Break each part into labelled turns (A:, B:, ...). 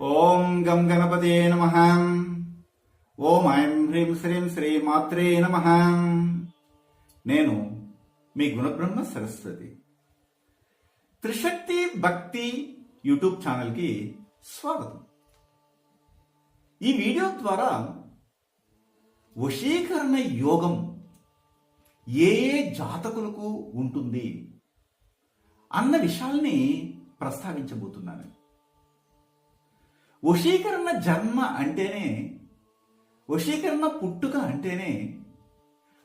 A: ఓం గం గణపతే నమః. ఓం ఐం హ్రీం శ్రీం శ్రీ మాత్రే నమః. నేను మీ గుణబ్రహ్మ సరస్వతి. త్రిశక్తి భక్తి యూట్యూబ్ ఛానల్కి స్వాగతం. ఈ వీడియో ద్వారా వశీకరణ యోగం ఏ జాతకులకు ఉంటుంది అన్న విషయాల్ని ప్రస్తావించబోతున్నాను. వశీకరణ జన్మ అంటేనే, వశీకరణ పుట్టుక అంటేనే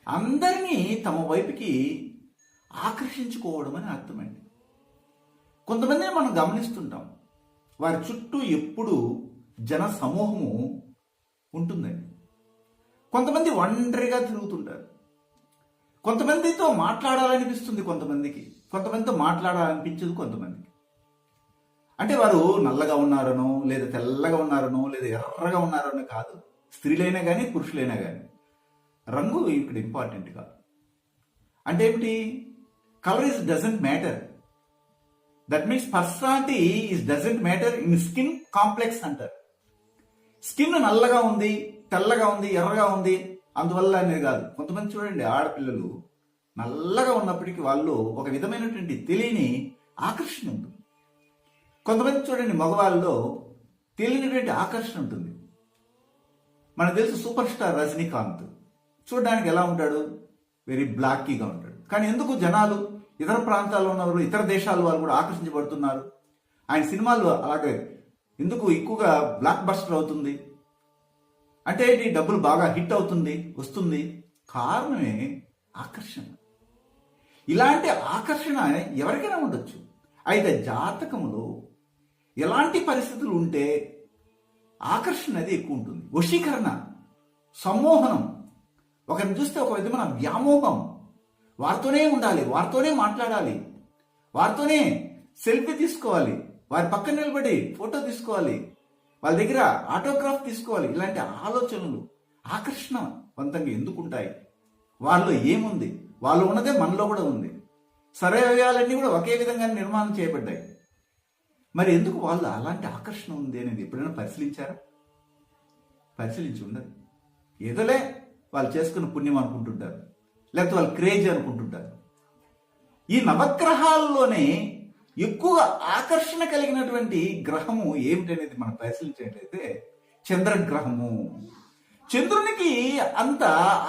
A: అందరినీ తమ వైపుకి ఆకర్షించుకోవడం అని అర్థమండి. కొంతమందిని మనం గమనిస్తుంటాం, వారి చుట్టూ ఎప్పుడు జన సమూహము ఉంటుందండి. కొంతమంది ఒంటరిగా తిరుగుతుంటారు. కొంతమందితో మాట్లాడాలనిపిస్తుంది కొంతమందికి, కొంతమందితో మాట్లాడాలనిపించదు కొంతమందికి. అంటే వారు నల్లగా ఉన్నారనో, లేదా తెల్లగా ఉన్నారనో, లేదా ఎర్రగా ఉన్నారనో కాదు. స్త్రీలైనా కానీ పురుషులైనా కానీ రంగు ఇక్కడ ఇంపార్టెంట్ కాదు. అంటే ఏమిటి? Colour is doesn't matter. That means personality is doesn't matter in skin complex అంటారు. స్కిన్ నల్లగా ఉంది, తెల్లగా ఉంది, ఎర్రగా ఉంది అందువల్ల అనేది కాదు. కొంతమంది చూడండి, ఆడపిల్లలు నల్లగా ఉన్నప్పటికీ వాళ్ళు ఒక విధమైనటువంటి తెలియని ఆకర్షణ ఉంటుంది. కొంతమంది చూడండి, మగవాళ్ళలో తెలియనటువంటి ఆకర్షణ ఉంటుంది. మనకు తెలుసు సూపర్ స్టార్ రజనీకాంత్ చూడడానికి ఎలా ఉంటాడు? వెరీ బ్లాకీగా ఉంటాడు. కానీ ఎందుకు జనాలు, ఇతర ప్రాంతాల్లో ఉన్నవారు, ఇతర దేశాల వాళ్ళు కూడా ఆకర్షించబడుతున్నారు? ఆయన సినిమాలు అలాగే ఎందుకు ఎక్కువగా బ్లాక్ బస్టర్ అవుతుంది అంటే ఏంటి? డబ్బులు బాగా హిట్ అవుతుంది, వస్తుంది. కారణమే ఆకర్షణ. ఇలాంటి ఆకర్షణ ఎవరికైనా ఉండొచ్చు. అయితే జాతకంలో ఎలాంటి పరిస్థితులు ఉంటే ఆకర్షణ అనేది ఎక్కువ ఉంటుంది? వశీకరణ, సమ్మోహనం, ఒకరిని చూస్తే ఒక విధమైన వ్యామోహం, వారితోనే ఉండాలి, వారితోనే మాట్లాడాలి, వారితోనే సెల్ఫీ తీసుకోవాలి, వారి పక్కన నిలబడి ఫోటో తీసుకోవాలి, వాళ్ళ దగ్గర ఆటోగ్రాఫ్ తీసుకోవాలి. ఇలాంటి ఆలోచనలు ఆకర్షణవంతంగా ఎందుకుంటాయి? వాళ్ళలో ఏముంది? వాళ్ళు ఉన్నదే మనలో కూడా ఉంది. సర్వయవాలన్నీ కూడా ఒకే విధంగా నిర్మాణం చేయబడ్డాయి. మరి ఎందుకు వాళ్ళు అలాంటి ఆకర్షణ ఉంది అనేది ఎప్పుడైనా పరిశీలించారా? పరిశీలించి ఉండదు. ఏదోలే వాళ్ళు చేసుకున్న పుణ్యం అనుకుంటుంటారు, లేకపోతే వాళ్ళు క్రేజ్ అనుకుంటుంటారు. ఈ నవగ్రహాల్లోనే ఎక్కువ ఆకర్షణ కలిగినటువంటి గ్రహము ఏమిటనేది మనం పరిశీలించినట్లయితే చంద్రగ్రహము. చంద్రునికి అంత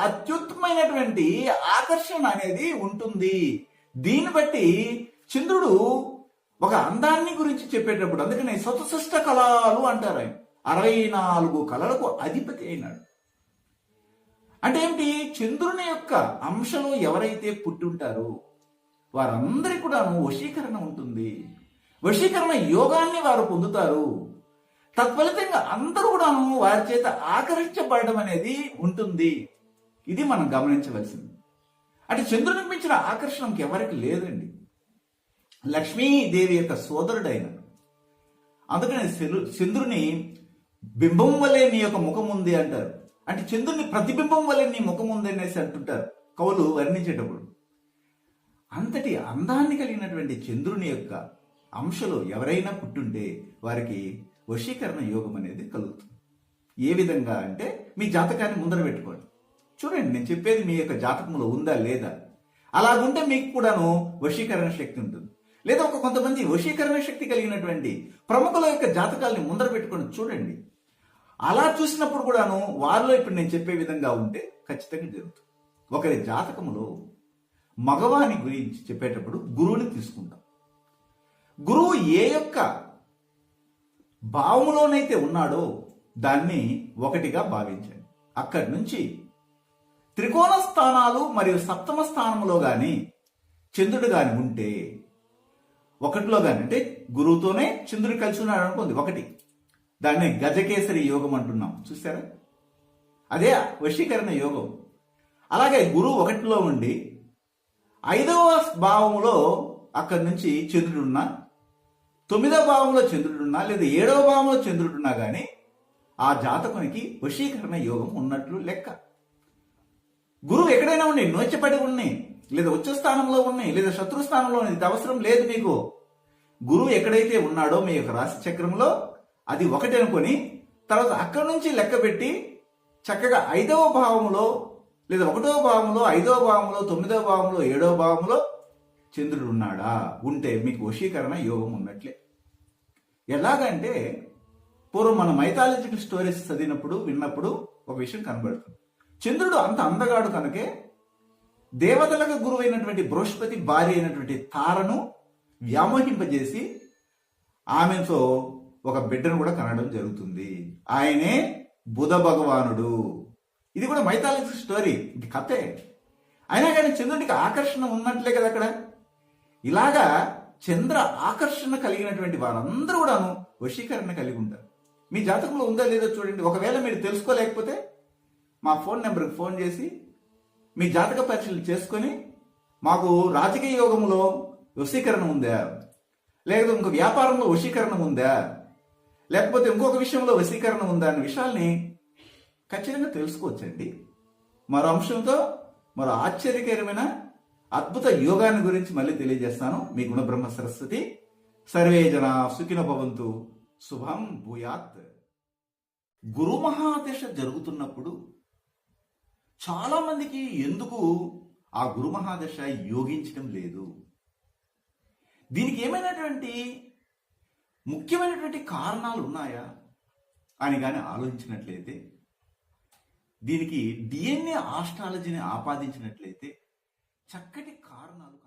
A: అత్యుత్తమైనటువంటి ఆకర్షణ అనేది ఉంటుంది. దీన్ని బట్టి చంద్రుడు ఒక అందాన్ని గురించి చెప్పేటప్పుడు, అందుకని శతశిష్ట కళలు అంటారు. ఆయన 64 కళలకు అధిపతి అయినాడు. అంటే ఏమిటి? చంద్రుని యొక్క అంశలో ఎవరైతే పుట్టుంటారో వారందరికీ కూడాను వశీకరణ ఉంటుంది. వశీకరణ యోగాన్ని వారు పొందుతారు. తత్ఫలితంగా అందరూ కూడాను వారి చేత ఆకర్షించబడడం అనేది ఉంటుంది. ఇది మనం గమనించవలసింది. అంటే చంద్రునికి మించిన ఆకర్షణ ఎవరికి లేదండి. లక్ష్మీదేవి యొక్క సోదరుడైన, అందుకని చంద్రుని బింబం వల్లే నీ యొక్క ముఖం ఉంది అంటారు. అంటే చంద్రుని ప్రతిబింబం వల్లే నీ ముఖం ఉంది అనేసి అంటుంటారు కవులు వర్ణించేటప్పుడు. అంతటి అందాన్ని కలిగినటువంటి చంద్రుని యొక్క అంశలో ఎవరైనా పుట్టుంటే వారికి వశీకరణ యోగం అనేది కలుగుతుంది. ఏ విధంగా అంటే, మీ జాతకాన్ని ముందర పెట్టుకోండి, చూడండి నేను చెప్పేది మీ యొక్క జాతకంలో ఉందా లేదా. అలాగుంటే మీకు కూడాను వశీకరణ శక్తి ఉంటుంది. లేదా కొంతమంది వశీకరణ శక్తి కలిగినటువంటి ప్రముఖుల యొక్క జాతకాలని ముందర పెట్టుకొని చూడండి. అలా చూసినప్పుడు కూడాను వారిలో ఇప్పుడు నేను చెప్పే విధంగా ఉంటే ఖచ్చితంగా జరుగుతుంది. ఒకరి జాతకములో మగవాని గురించి చెప్పేటప్పుడు గురువుని తీసుకుంటాం. గురువు ఏ యొక్క భావములోనైతే ఉన్నాడో దాన్ని ఒకటిగా భావించండి. అక్కడి నుంచి త్రికోణ స్థానాలు మరియు సప్తమ స్థానంలో కానీ చంద్రుడు కానీ ఉంటే, ఒకటిలో కానీ, అంటే గురువుతోనే చంద్రుడు కలిసి ఉన్నాడు అనుకోండి, ఒకటి, దాన్ని గజకేసరి యోగం అంటున్నాం. చూసారా? అదే వశీకరణ యోగం. అలాగే గురువు ఒకటిలో ఉండి 5వ భావంలో అక్కడి నుంచి చంద్రుడున్నా, 9వ భావంలో చంద్రుడున్నా, లేదా 7వ భావంలో చంద్రుడున్నా కానీ ఆ జాతకునికి వశీకరణ యోగం ఉన్నట్లు లెక్క. గురువు ఎక్కడైనా ఉండి నోచపడి ఉన్నాయి, లేదా ఉచ్చ స్థానంలో ఉన్నాయి, లేదా శత్రు స్థానంలో ఉన్నాయి, ఇది అవసరం లేదు మీకు. గురువు ఎక్కడైతే ఉన్నాడో మీ యొక్క రాశి చక్రంలో అది ఒకటి అనుకొని తర్వాత అక్కడి నుంచి లెక్క పెట్టి చక్కగా 5వ భావంలో లేదా 1వ భావంలో 5వ భావంలో 9వ భావంలో 7వ భావంలో చంద్రుడు ఉన్నాడా ఉంటే మీకు వశీకరణ యోగం ఉన్నట్లే. ఎలాగంటే పూర్వం మన మైథాలజికల్ స్టోరీస్ చదివినప్పుడు విన్నప్పుడు ఒక విషయం కనబడుతుంది. చంద్రుడు అంత అందగాడు కనుకే దేవతలకు గురువైనటువంటి బృహస్పతి భార్య అయినటువంటి తారను వ్యామోహింపజేసి ఆమెతో ఒక బిడ్డను కూడా కనడం జరుగుతుంది. ఆయనే బుధ భగవానుడు. ఇది కూడా మైథాలజికల్ స్టోరీ, ఇది కథే. అయినా కానీ చంద్రుడికి ఆకర్షణ ఉన్నట్లే కదా అక్కడ. ఇలాగా చంద్ర ఆకర్షణ కలిగినటువంటి వారందరూ కూడాను వశీకరణ కలిగి ఉంటారు. మీ జాతకంలో ఉందా లేదో చూడండి. ఒకవేళ మీరు తెలుసుకోలేకపోతే మా ఫోన్ నెంబర్కి ఫోన్ చేసి మీ జాతక పరీక్షలు చేసుకొని మాకు రాజకీయ యోగంలో వశీకరణ ఉందా, లేకపోతే ఇంకో వ్యాపారంలో వశీకరణ ఉందా, లేకపోతే ఇంకొక విషయంలో వశీకరణ ఉందా అనే విషయాల్ని ఖచ్చితంగా తెలుసుకోవచ్చండి. మరో అంశంతో మరో ఆశ్చర్యకరమైన అద్భుత యోగాన్ని గురించి మళ్ళీ తెలియజేస్తాను. మీ గుణబ్రహ్మ సరస్వతి. సర్వే జన సుఖినో భవంతు. శుభం భూయాత్. గురు మహాదశ జరుగుతున్నప్పుడు చాలా మందికి ఎందుకు ఆ గురు మహాదశ యోగించడం లేదు, దీనికి ఏమైనటువంటి ముఖ్యమైనటువంటి కారణాలు ఉన్నాయా అని కానీ ఆలోచించినట్లయితే, దీనికి DNA ఆస్ట్రాలజీని ఆపాదించినట్లయితే చక్కటి కారణాలు